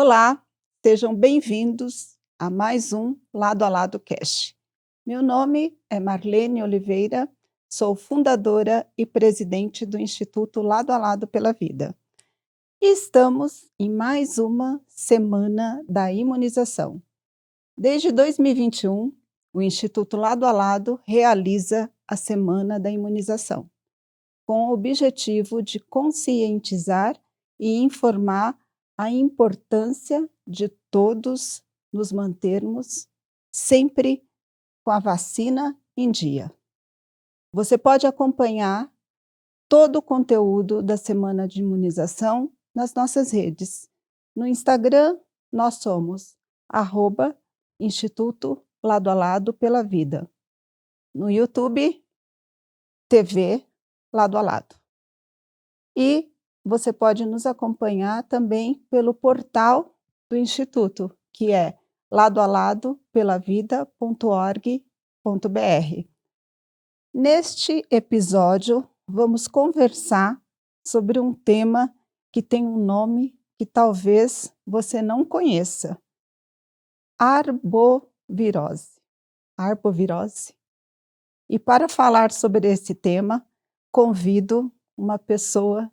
Olá, sejam bem-vindos a mais um Lado a Lado Cast. Meu nome é Marlene Oliveira, sou fundadora e presidente do Instituto Lado a Lado pela Vida. E estamos em mais uma semana da imunização. Desde 2021, o Instituto Lado a Lado realiza a Semana da Imunização, com o objetivo de conscientizar e informar a importância de todos nos mantermos sempre com a vacina em dia. Você pode acompanhar todo o conteúdo da semana de imunização nas nossas redes. No Instagram, nós somos @Instituto Lado a Lado pela Vida. No YouTube, TV Lado a Lado. E você pode nos acompanhar também pelo portal do Instituto, que é ladoaladopelavida.org.br. Neste episódio, vamos conversar sobre um tema que tem um nome que talvez você não conheça: arbovirose. Arbovirose. E para falar sobre esse tema, convido uma pessoa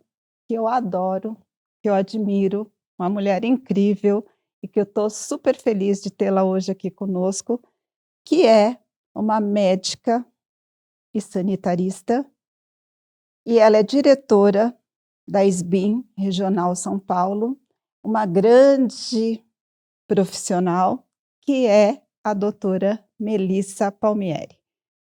que eu adoro, que eu admiro, uma mulher incrível e que eu estou super feliz de tê-la hoje aqui conosco, que é uma médica e sanitarista, e ela é diretora da SBIM Regional São Paulo, uma grande profissional, que é a doutora Melissa Palmieri.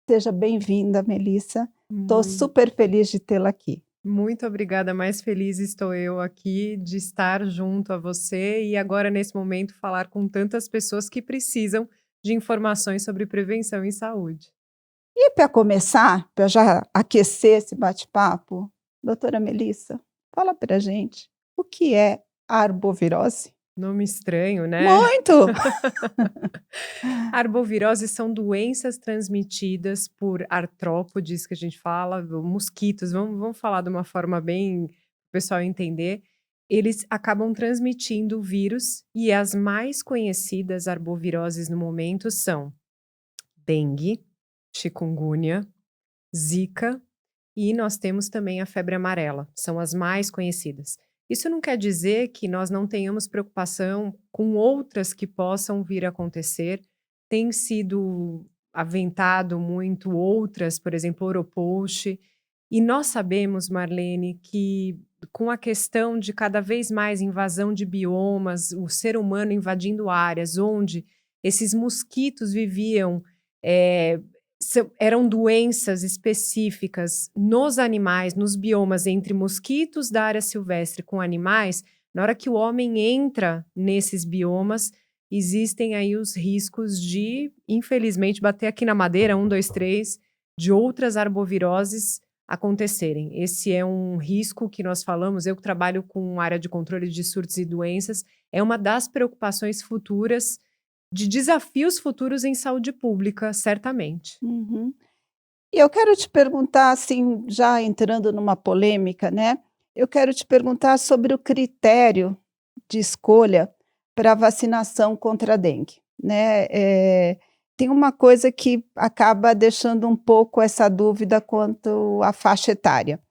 Seja bem-vinda, Melissa. Estou super feliz de tê-la aqui. Muito obrigada, mais feliz estou eu aqui de estar junto a você e agora, nesse momento, falar com tantas pessoas que precisam de informações sobre prevenção em saúde. E para começar, para já aquecer esse bate-papo, doutora Melissa, fala para a gente o que é arbovirose? Nome estranho, né? Muito! Arbovirose são doenças transmitidas por artrópodes, que a gente fala, mosquitos, vamos falar de uma forma bem para o pessoal entender. Eles acabam transmitindo o vírus e as mais conhecidas arboviroses no momento são dengue, chikungunya, zika e nós temos também a febre amarela, são as mais conhecidas. Isso não quer dizer que nós não tenhamos preocupação com outras que possam vir a acontecer. Tem sido aventado muito outras, por exemplo, Oropost. E nós sabemos, Marlene, que com a questão de cada vez mais invasão de biomas, o ser humano invadindo áreas onde esses mosquitos viviam, eram doenças específicas nos animais, nos biomas entre mosquitos da área silvestre com animais. Na hora que o homem entra nesses biomas, existem aí os riscos de, infelizmente, bater aqui na madeira, 1, 2, 3, de outras arboviroses acontecerem. Esse é um risco que nós falamos, eu que trabalho com área de controle de surtos e doenças, é uma das preocupações futuras, de desafios futuros em saúde pública, certamente. Uhum. E eu quero te perguntar, assim, já entrando numa polêmica, né? Eu quero te perguntar sobre o critério de escolha para a vacinação contra a dengue, né? Tem uma coisa que acaba deixando um pouco essa dúvida quanto à faixa etária.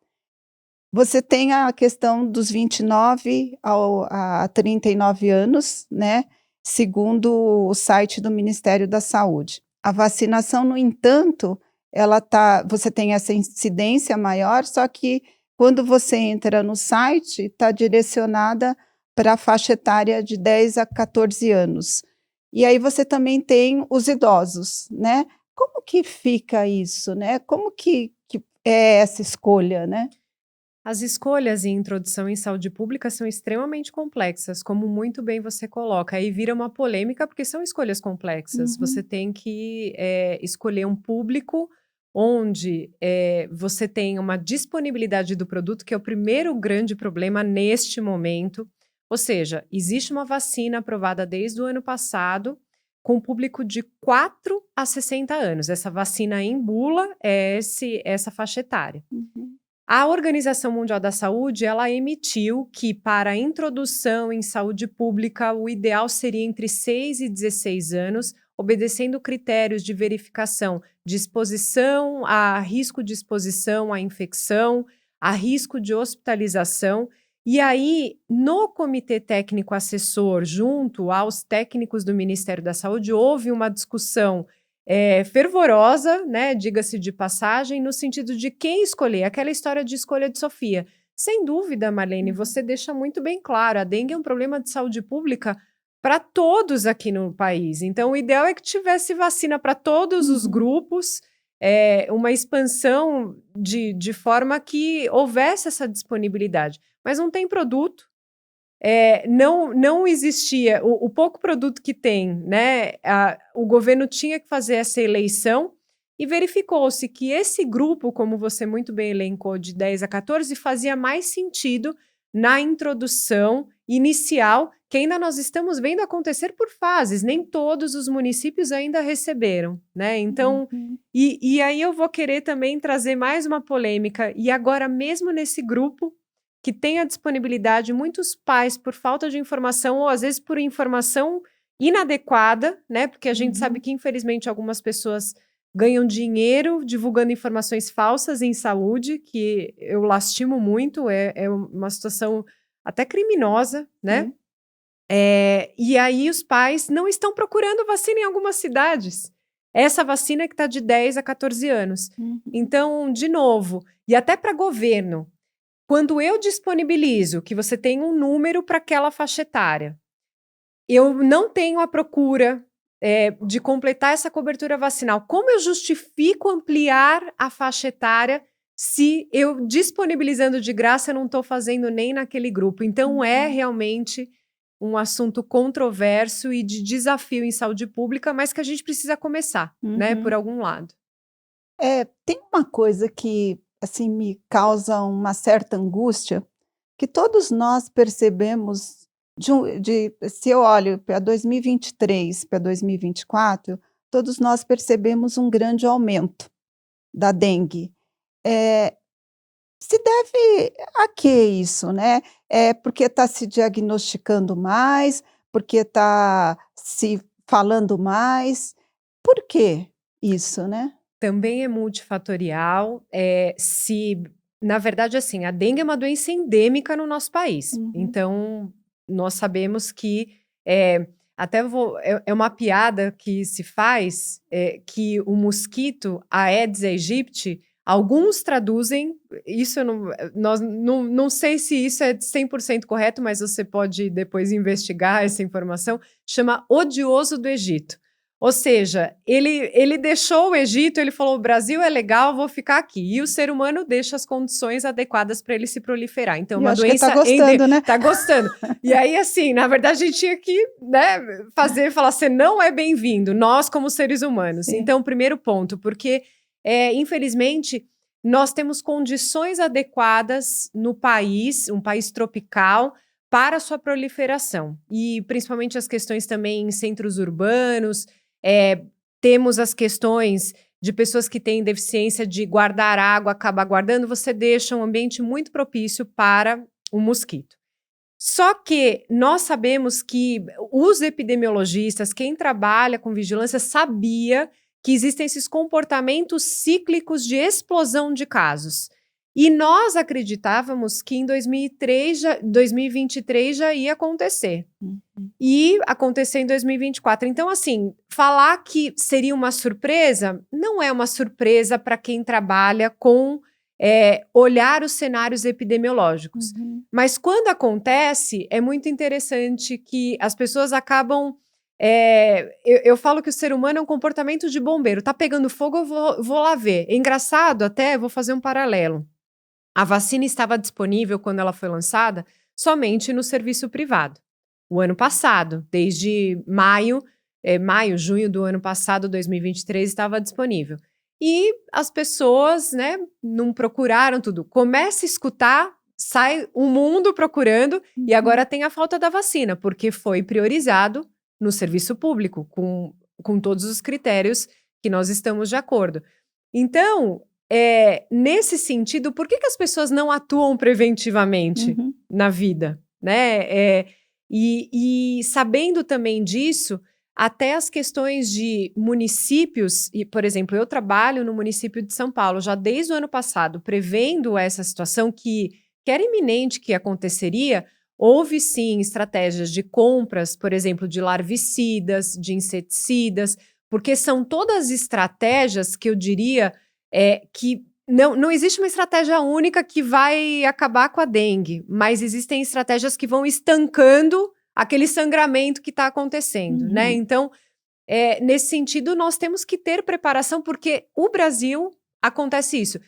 Você tem a questão dos 29 a 39 anos, né? Segundo o site do Ministério da Saúde. A vacinação, no entanto, você tem essa incidência maior, só que quando você entra no site, está direcionada para a faixa etária de 10 a 14 anos. E aí você também tem os idosos, né? Como que fica isso, né? Como que é essa escolha, né? As escolhas em introdução em saúde pública são extremamente complexas, como muito bem você coloca. Aí vira uma polêmica porque são escolhas complexas. Você tem que escolher um público onde você tem uma disponibilidade do produto, que é o primeiro grande problema neste momento. Ou seja, existe uma vacina aprovada desde o ano passado com público de 4 a 60 anos. Essa vacina em bula é essa faixa etária. A Organização Mundial da Saúde, ela emitiu que para a introdução em saúde pública, o ideal seria entre 6 e 16 anos, obedecendo critérios de verificação de exposição a risco de exposição à infecção, a risco de hospitalização. E aí, no Comitê Técnico Assessor, junto aos técnicos do Ministério da Saúde, houve uma discussão fervorosa, né, diga-se de passagem, no sentido de quem escolher, aquela história de escolha de Sofia. Sem dúvida, Marlene, você deixa muito bem claro, a dengue é um problema de saúde pública para todos aqui no país. Então, o ideal é que tivesse vacina para todos os grupos, uma expansão de forma que houvesse essa disponibilidade. Mas não tem produto. Não existia, o pouco produto que tem, né? O governo tinha que fazer essa eleição e verificou-se que esse grupo, como você muito bem elencou, de 10 a 14, fazia mais sentido na introdução inicial, que ainda nós estamos vendo acontecer por fases, nem todos os municípios ainda receberam, né? Então, e aí eu vou querer também trazer mais uma polêmica, e agora mesmo nesse grupo, que tem a disponibilidade, muitos pais, por falta de informação, ou às vezes por informação inadequada, né? Porque a gente sabe que, infelizmente, algumas pessoas ganham dinheiro divulgando informações falsas em saúde, que eu lastimo muito, é uma situação até criminosa, né? E aí os pais não estão procurando vacina em algumas cidades. Essa vacina que está de 10 a 14 anos. Então, de novo, e até para governo, quando eu disponibilizo que você tem um número para aquela faixa etária, eu não tenho a procura de completar essa cobertura vacinal. Como eu justifico ampliar a faixa etária se eu disponibilizando de graça eu não estou fazendo nem naquele grupo? Então, é realmente um assunto controverso e de desafio em saúde pública, mas que a gente precisa começar, né, por algum lado. Tem uma coisa que assim me causa uma certa angústia, que todos nós percebemos se eu olho para 2023, para 2024, todos nós percebemos um grande aumento da dengue. Se deve a que isso, né? É porque está se diagnosticando mais, porque está se falando mais. Por que isso, né? Também é multifatorial. Na verdade, assim, a dengue é uma doença endêmica no nosso país. Então, nós sabemos que é uma piada que se faz que o mosquito, a Aedes aegypti, alguns traduzem, isso não sei se isso é 100% correto, mas você pode depois investigar essa informação, chama odioso do Egito. Ou seja, ele deixou o Egito, ele falou, o Brasil é legal, vou ficar aqui. E o ser humano deixa as condições adequadas para ele se proliferar. Então, uma doença... Tá gostando, né? Tá gostando. E aí, assim, na verdade, a gente tinha que, né, falar, você não é bem-vindo, nós como seres humanos. Sim. Então, primeiro ponto, porque, infelizmente, nós temos condições adequadas no país, um país tropical, para a sua proliferação. E, principalmente, as questões também em centros urbanos... temos as questões de pessoas que têm deficiência de guardar água, acabar guardando, você deixa um ambiente muito propício para o mosquito. Só que nós sabemos que os epidemiologistas, quem trabalha com vigilância, sabia que existem esses comportamentos cíclicos de explosão de casos. E nós acreditávamos que em 2023 já ia acontecer. E acontecer em 2024. Então, assim, falar que seria uma surpresa, não é uma surpresa para quem trabalha com olhar os cenários epidemiológicos. Mas quando acontece, é muito interessante que as pessoas acabam... eu falo que o ser humano é um comportamento de bombeiro. Tá pegando fogo, eu vou lá ver. É engraçado até, vou fazer um paralelo. A vacina estava disponível, quando ela foi lançada, somente no serviço privado. O ano passado, desde junho do ano passado, 2023, estava disponível. E as pessoas, né, não procuraram tudo. Começa a escutar, sai o mundo procurando, e agora tem a falta da vacina, porque foi priorizado no serviço público, com todos os critérios que nós estamos de acordo. Então, nesse sentido, por que as pessoas não atuam preventivamente na vida, né? E sabendo também disso, até as questões de municípios, e, por exemplo, eu trabalho no município de São Paulo já desde o ano passado, prevendo essa situação que era iminente que aconteceria. Houve sim estratégias de compras, por exemplo, de larvicidas, de inseticidas, porque são todas estratégias que eu diria que não existe uma estratégia única que vai acabar com a dengue, mas existem estratégias que vão estancando aquele sangramento que está acontecendo, né? Então, nesse sentido, nós temos que ter preparação, porque o Brasil acontece isso.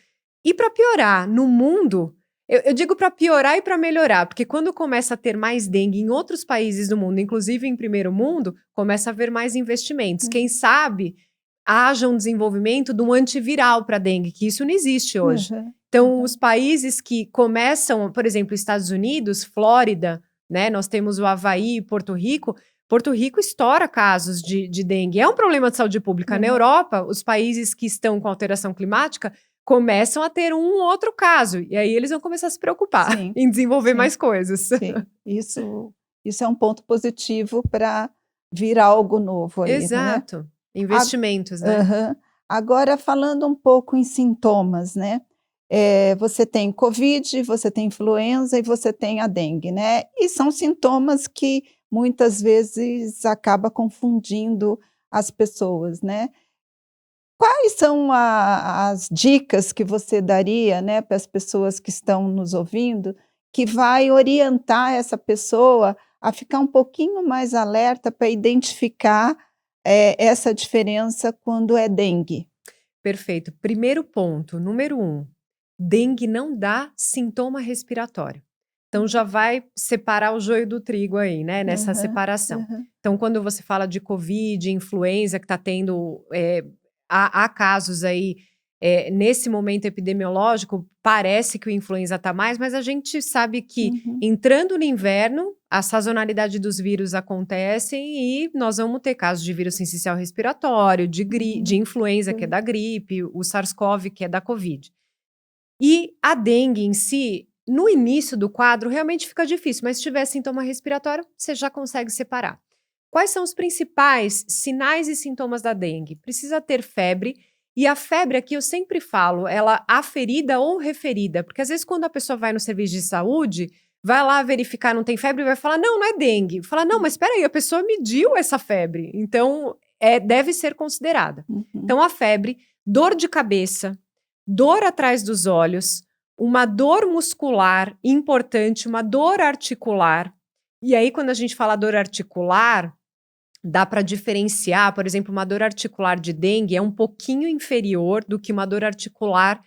E para piorar, no mundo, eu digo para piorar e para melhorar, porque quando começa a ter mais dengue em outros países do mundo, inclusive em primeiro mundo, começa a haver mais investimentos. Quem sabe haja um desenvolvimento de um antiviral para dengue, que isso não existe hoje. Então, os países que começam, por exemplo, Estados Unidos, Flórida, né? Nós temos o Havaí e Porto Rico. Porto Rico estoura casos de dengue. É um problema de saúde pública. Na Europa, os países que estão com alteração climática começam a ter um ou outro caso. E aí eles vão começar a se preocupar em desenvolver mais coisas. Sim, isso é um ponto positivo para vir algo novo aí, Exato. Né? Investimentos, né? Agora, falando um pouco em sintomas, né? Você tem Covid, você tem influenza e você tem a dengue, né? E são sintomas que muitas vezes acaba confundindo as pessoas, né? Quais são as dicas que você daria, né, para as pessoas que estão nos ouvindo, que vai orientar essa pessoa a ficar um pouquinho mais alerta para identificar essa diferença quando é dengue? Perfeito. Primeiro ponto, número 1, dengue não dá sintoma respiratório. Então, já vai separar o joio do trigo aí, né? Nessa separação. Então, quando você fala de Covid, influenza, que está tendo... há casos aí, nesse momento epidemiológico, parece que o influenza está mais, mas a gente sabe que entrando no inverno, a sazonalidade dos vírus acontece e nós vamos ter casos de vírus sensicial respiratório, de influenza, que é da gripe, o SARS-CoV, que é da Covid. E a dengue em si, no início do quadro, realmente fica difícil, mas se tiver sintoma respiratório, você já consegue separar. Quais são os principais sinais e sintomas da dengue? Precisa ter febre, e a febre aqui eu sempre falo, ela aferida ou referida, porque às vezes quando a pessoa vai no serviço de saúde, vai lá verificar, não tem febre, e vai falar, não é dengue. Fala, não, mas espera aí, a pessoa mediu essa febre, então deve ser considerada. Então a febre, dor de cabeça, dor atrás dos olhos, uma dor muscular importante, uma dor articular. E aí, quando a gente fala dor articular, dá para diferenciar, por exemplo, uma dor articular de dengue é um pouquinho inferior do que uma dor articular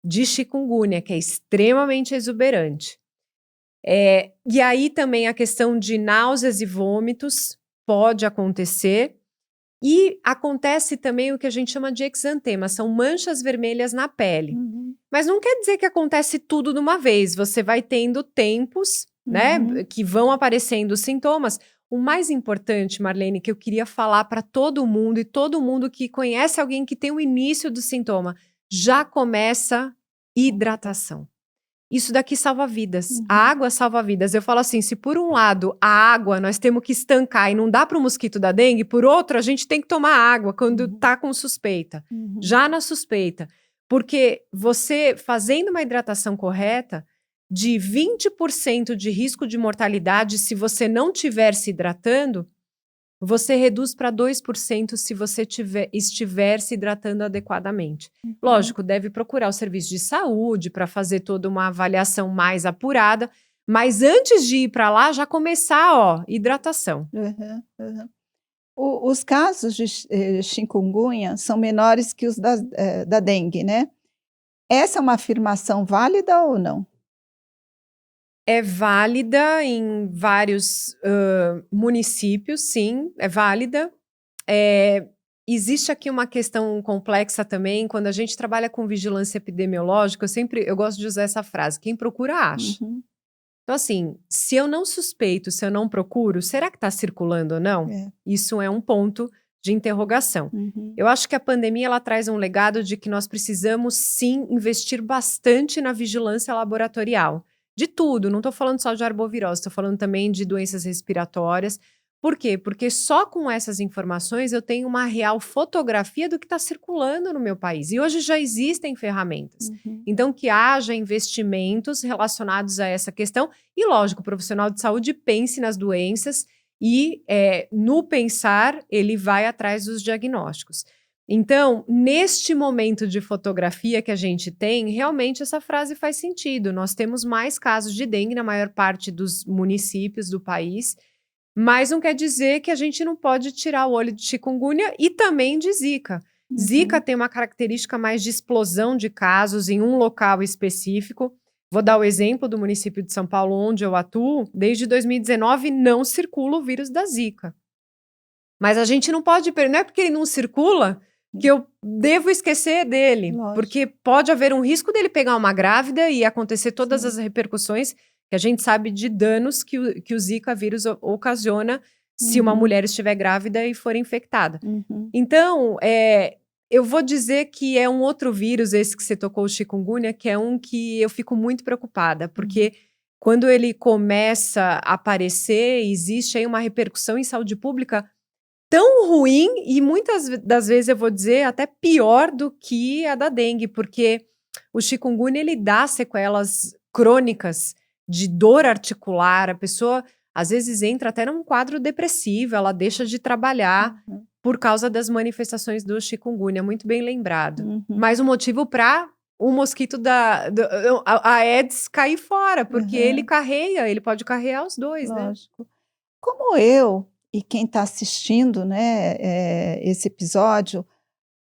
de chikungunya, que é extremamente exuberante. E aí também a questão de náuseas e vômitos pode acontecer. E acontece também o que a gente chama de exantema, são manchas vermelhas na pele. Mas não quer dizer que acontece tudo de uma vez, você vai tendo tempos, né, que vão aparecendo os sintomas. O mais importante, Marlene, que eu queria falar para todo mundo e todo mundo que conhece alguém que tem o início do sintoma, já começa hidratação. Isso daqui salva vidas. A água salva vidas. Eu falo assim, se por um lado a água nós temos que estancar e não dá para o mosquito da dengue, por outro a gente tem que tomar água quando está com suspeita. Já na suspeita. Porque você fazendo uma hidratação correta, de 20% de risco de mortalidade se você não estiver se hidratando, você reduz para 2% se você estiver se hidratando adequadamente. Lógico, deve procurar o serviço de saúde para fazer toda uma avaliação mais apurada, mas antes de ir para lá, já começar, hidratação. Os casos de chikungunya são menores que os da dengue, né? Essa é uma afirmação válida ou não? É válida em vários municípios, sim, é válida. Existe aqui uma questão complexa também, quando a gente trabalha com vigilância epidemiológica, eu gosto de usar essa frase, quem procura acha. Então assim, se eu não suspeito, se eu não procuro, será que está circulando ou não? Isso é um ponto de interrogação. Eu acho que a pandemia ela traz um legado de que nós precisamos sim investir bastante na vigilância laboratorial. De tudo, não estou falando só de arbovirose, estou falando também de doenças respiratórias. Por quê? Porque só com essas informações eu tenho uma real fotografia do que está circulando no meu país. E hoje já existem ferramentas. Então, que haja investimentos relacionados a essa questão. E, lógico, o profissional de saúde pense nas doenças e, no pensar, ele vai atrás dos diagnósticos. Então, neste momento de fotografia que a gente tem, realmente essa frase faz sentido. Nós temos mais casos de dengue na maior parte dos municípios do país, mas não quer dizer que a gente não pode tirar o olho de chikungunya e também de Zika. Zika tem uma característica mais de explosão de casos em um local específico. Vou dar o exemplo do município de São Paulo, onde eu atuo. Desde 2019 não circula o vírus da Zika. Mas a gente não pode... Não é porque ele não circula que eu devo esquecer dele. Lógico. Porque pode haver um risco dele pegar uma grávida e acontecer todas as repercussões que a gente sabe de danos que o Zika vírus ocasiona se uma mulher estiver grávida e for infectada. Então, eu vou dizer que é um outro vírus, esse que você tocou, o chikungunya, que é um que eu fico muito preocupada, porque quando ele começa a aparecer, existe aí uma repercussão em saúde pública tão ruim e muitas das vezes eu vou dizer até pior do que a da dengue, porque o chikungunya ele dá sequelas crônicas de dor articular, a pessoa às vezes entra até num quadro depressivo, ela deixa de trabalhar por causa das manifestações do chikungunya, muito bem lembrado. Mais um motivo para o mosquito a Aedes cair fora, porque ele pode carrear os dois, Lógico. Né? Como eu e quem está assistindo, né, esse episódio,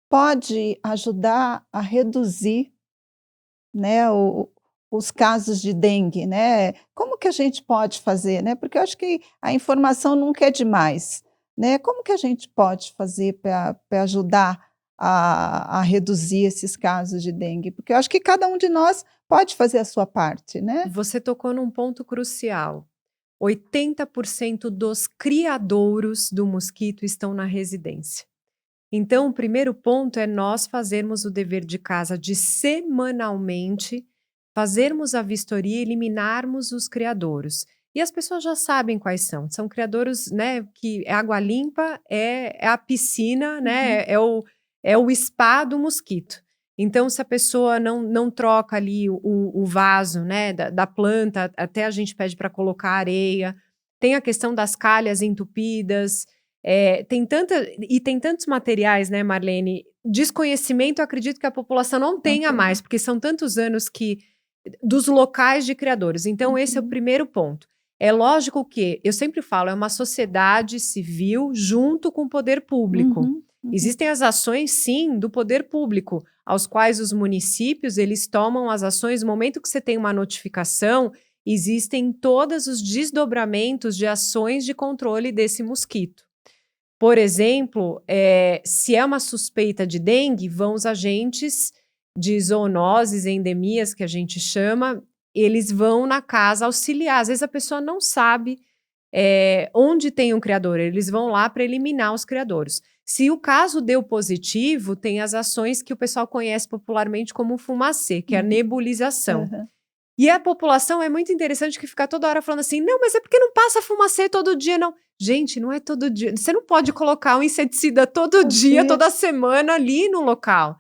pode ajudar a reduzir, né, os casos de dengue, né? Como que a gente pode fazer, né? Porque eu acho que a informação nunca é demais, né? Como que a gente pode fazer para ajudar a reduzir esses casos de dengue? Porque eu acho que cada um de nós pode fazer a sua parte, né? Você tocou num ponto crucial. 80% dos criadouros do mosquito estão na residência. Então, o primeiro ponto é nós fazermos o dever de casa de semanalmente fazermos a vistoria e eliminarmos os criadouros. E as pessoas já sabem quais são. São criadouros, né, que é água limpa, é a piscina, né, é o spa do mosquito. Então, se a pessoa não troca ali o vaso, né, da planta, até a gente pede para colocar areia. Tem a questão das calhas entupidas. Tem tantos materiais, né, Marlene? Desconhecimento, eu acredito que a população não tenha mais, porque são tantos anos dos locais de criadores. Então, esse é o primeiro ponto. É lógico que, eu sempre falo, é uma sociedade civil junto com o poder público. Existem as ações, sim, do poder público, aos quais os municípios, eles tomam as ações. No momento que você tem uma notificação, existem todos os desdobramentos de ações de controle desse mosquito. Por exemplo, se é uma suspeita de dengue, vão os agentes de zoonoses, endemias, que a gente chama, eles vão na casa auxiliar. Às vezes a pessoa não sabe onde tem um criador, eles vão lá para eliminar os criadouros. Se o caso deu positivo, tem as ações que o pessoal conhece popularmente como fumacê, que é a nebulização. E a população é muito interessante que fica toda hora falando assim, não, mas é porque não passa fumacê todo dia, não. Gente, não é todo dia. Você não pode colocar um inseticida todo dia, toda semana ali no local.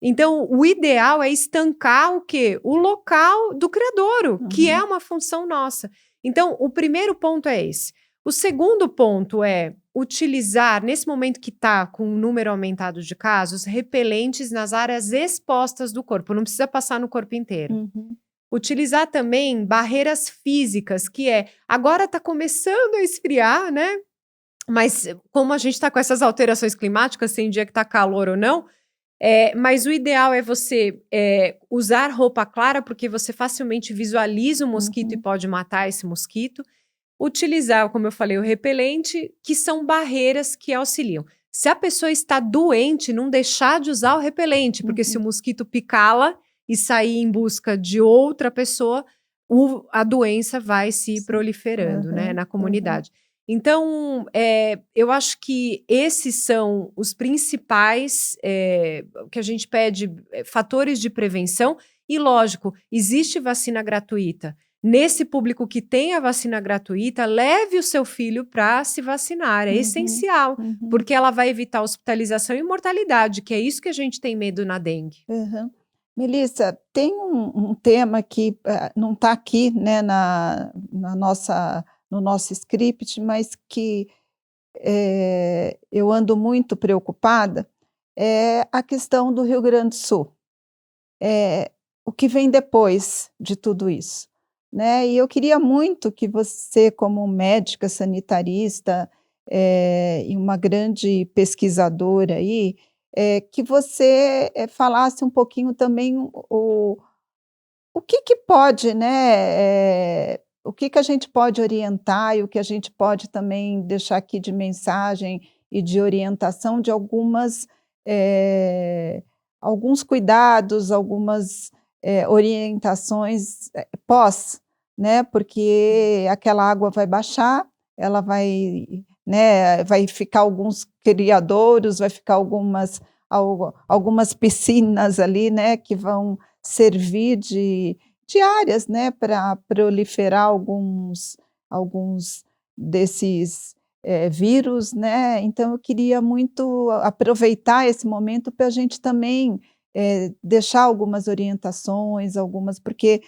Então, o ideal é estancar o quê? O local do criadouro, que é uma função nossa. Então, o primeiro ponto é esse. O segundo ponto é utilizar, nesse momento que está com um número aumentado de casos, repelentes nas áreas expostas do corpo. Não precisa passar no corpo inteiro. Utilizar também barreiras físicas, que agora está começando a esfriar, né? Mas como a gente está com essas alterações climáticas, tem dia que está calor ou não, mas o ideal é você usar roupa clara, porque você facilmente visualiza o mosquito e pode matar esse mosquito. Utilizar, como eu falei, o repelente, que são barreiras que auxiliam. Se a pessoa está doente, não deixar de usar o repelente, porque se o mosquito picá-la e sair em busca de outra pessoa, a doença vai se proliferando, né, na comunidade. Então, eu acho que esses são os principais que a gente pede, fatores de prevenção. E, lógico, existe vacina gratuita. Nesse público que tem a vacina gratuita, leve o seu filho para se vacinar. É essencial, porque ela vai evitar hospitalização e mortalidade, que é isso que a gente tem medo na dengue. Uhum. Melissa, tem um tema que não está aqui, né, no nosso script, mas que eu ando muito preocupada, é a questão do Rio Grande do Sul. O que vem depois de tudo isso, né? E eu queria muito que você, como médica sanitarista, e uma grande pesquisadora aí, que você falasse um pouquinho também o que que pode, né, o que que a gente pode orientar e o que a gente pode também deixar aqui de mensagem e de orientação de alguns cuidados, algumas, orientações, pós, né, porque aquela água vai baixar, ela vai, né, vai ficar alguns criadouros, vai ficar algumas piscinas ali, né, que vão servir de áreas, né, para proliferar alguns desses, vírus, né. Então eu queria muito aproveitar esse momento para a gente também, deixar algumas orientações, porque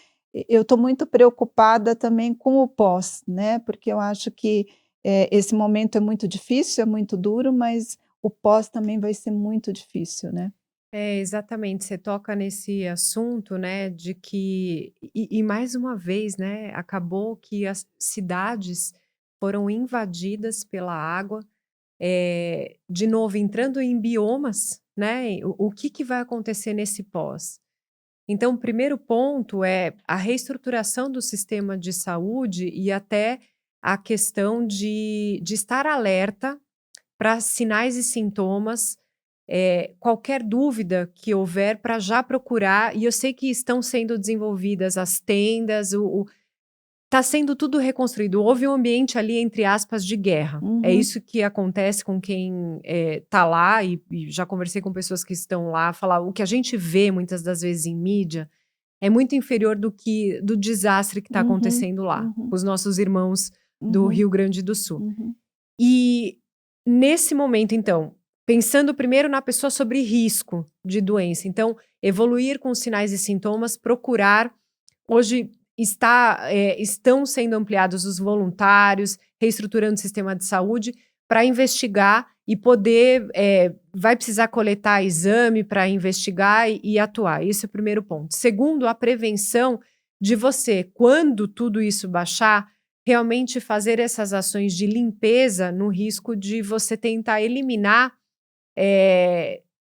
eu estou muito preocupada também com o pós, né, porque eu acho que, esse momento é muito difícil, é muito duro, mas o pós também vai ser muito difícil, né. Exatamente, você toca nesse assunto, né, de que e mais uma vez, né, acabou que as cidades foram invadidas pela água, de novo entrando em biomas, né, o que que vai acontecer nesse pós? Então, o primeiro ponto é a reestruturação do sistema de saúde e até a questão de estar alerta para sinais e sintomas, qualquer dúvida que houver para já procurar, e eu sei que estão sendo desenvolvidas as tendas, está sendo tudo reconstruído. Houve um ambiente ali, entre aspas, de guerra. É isso que acontece com quem está lá, e já conversei com pessoas que estão lá, falar o que a gente vê muitas das vezes em mídia é muito inferior do desastre que está acontecendo lá, com os nossos irmãos do Rio Grande do Sul. E nesse momento, então, pensando primeiro na pessoa sobre risco de doença, então, evoluir com sinais e sintomas, procurar. Hoje estão sendo ampliados os voluntários, reestruturando o sistema de saúde para investigar e poder. Vai precisar coletar exame para investigar e atuar. Esse é o primeiro ponto. Segundo, a prevenção de você, quando tudo isso baixar, realmente fazer essas ações de limpeza no risco de você tentar eliminar.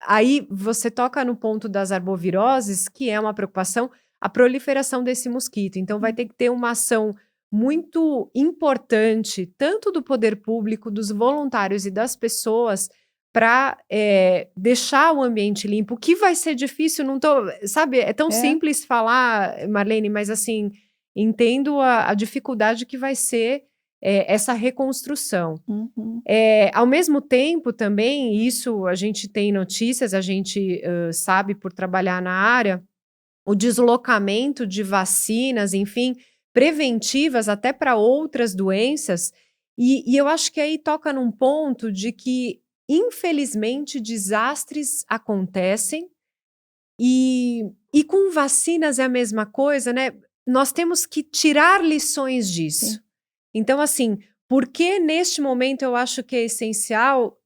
Aí você toca no ponto das arboviroses, que é uma preocupação, a proliferação desse mosquito. Então, vai ter que ter uma ação muito importante, tanto do poder público, dos voluntários e das pessoas, para deixar o ambiente limpo. O que vai ser difícil, não tô, sabe, é tão simples falar, Marlene, mas assim, entendo a dificuldade que vai ser essa reconstrução. Ao mesmo tempo, também, isso a gente tem notícias, a gente sabe por trabalhar na área, o deslocamento de vacinas, enfim, preventivas até para outras doenças, e eu acho que aí toca num ponto de que, infelizmente, desastres acontecem, e com vacinas é a mesma coisa, né? Nós temos que tirar lições disso. Sim. Então, assim, porque neste momento eu acho que é essencial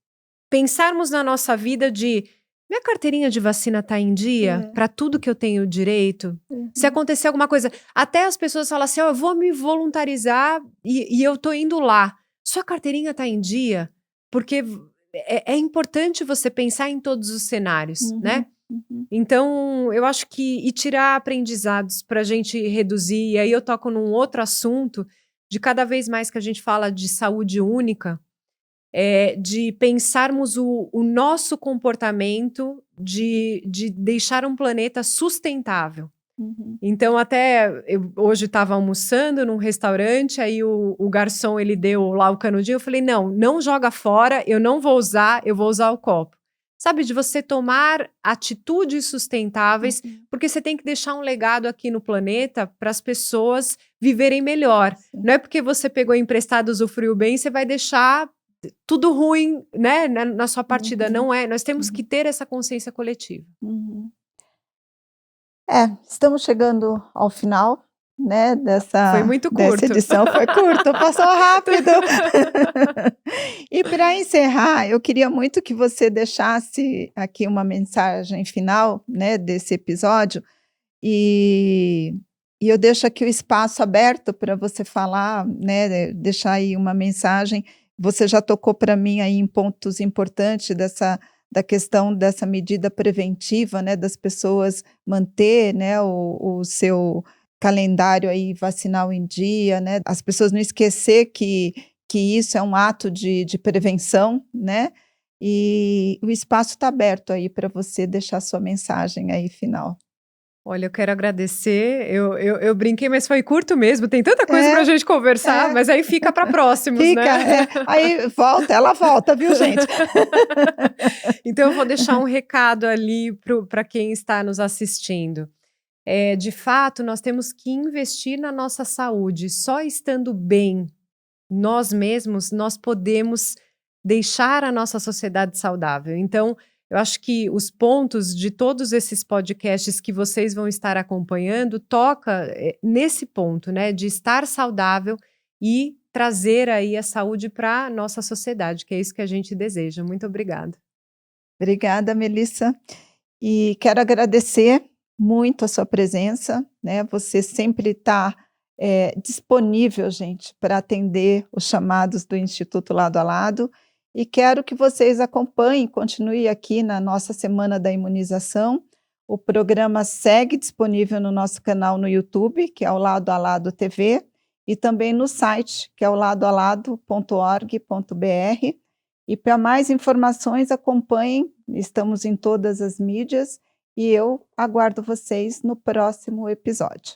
pensarmos na nossa vida de minha carteirinha de vacina está em dia para tudo que eu tenho direito? Se acontecer alguma coisa, até as pessoas falam assim, eu vou me voluntarizar e eu tô indo lá. Sua carteirinha está em dia? Porque é importante você pensar em todos os cenários, né? Então, eu acho que e tirar aprendizados para a gente reduzir, e aí eu toco num outro assunto, de cada vez mais que a gente fala de saúde única, de pensarmos o nosso comportamento de deixar um planeta sustentável. Uhum. Então, até eu hoje estava almoçando num restaurante, aí o garçom ele deu lá o canudinho, eu falei: não, não joga fora, eu não vou usar, eu vou usar o copo. Sabe, de você tomar atitudes sustentáveis, Uhum. porque você tem que deixar um legado aqui no planeta para as pessoas viverem melhor. Sim. Não é porque você pegou emprestado, usufruiu bem, você vai deixar tudo ruim, né, na sua partida. Uhum. Não é. Nós temos que Uhum. ter essa consciência coletiva. Uhum. Estamos chegando ao final, né, Foi dessa muito dessa curto. edição. Foi curto, passou rápido. E para encerrar, eu queria muito que você deixasse aqui uma mensagem final, né, desse episódio, e eu deixo aqui o espaço aberto para você falar, né, deixar aí uma mensagem. Você já tocou para mim aí em pontos importantes da questão dessa medida preventiva, né, das pessoas manter, né, o seu calendário aí vacinal em dia, né, as pessoas não esquecer que isso é um ato de prevenção, né, e o espaço está aberto aí para você deixar sua mensagem aí final. Olha, eu quero agradecer. Eu brinquei, mas foi curto mesmo. Tem tanta coisa para a É, gente conversar, é. mas aí fica para próximos, Fica, né? aí volta, ela volta, viu, gente? Então, eu vou deixar um recado ali para quem está nos assistindo. De fato, nós temos que investir na nossa saúde. Só estando bem nós mesmos, nós podemos deixar a nossa sociedade saudável. Então, eu acho que os pontos de todos esses podcasts que vocês vão estar acompanhando toca nesse ponto, né, de estar saudável e trazer aí a saúde para a nossa sociedade, que é isso que a gente deseja. Muito obrigada. Obrigada, Melissa. E quero agradecer muito a sua presença, né? Você sempre está disponível, gente, para atender os chamados do Instituto Lado a Lado. E quero que vocês acompanhem, continue aqui na nossa Semana da Imunização. O programa segue disponível no nosso canal no YouTube, que é o Lado a Lado TV, e também no site, que é o ladoalado.org.br. E para mais informações, acompanhem, estamos em todas as mídias e eu aguardo vocês no próximo episódio.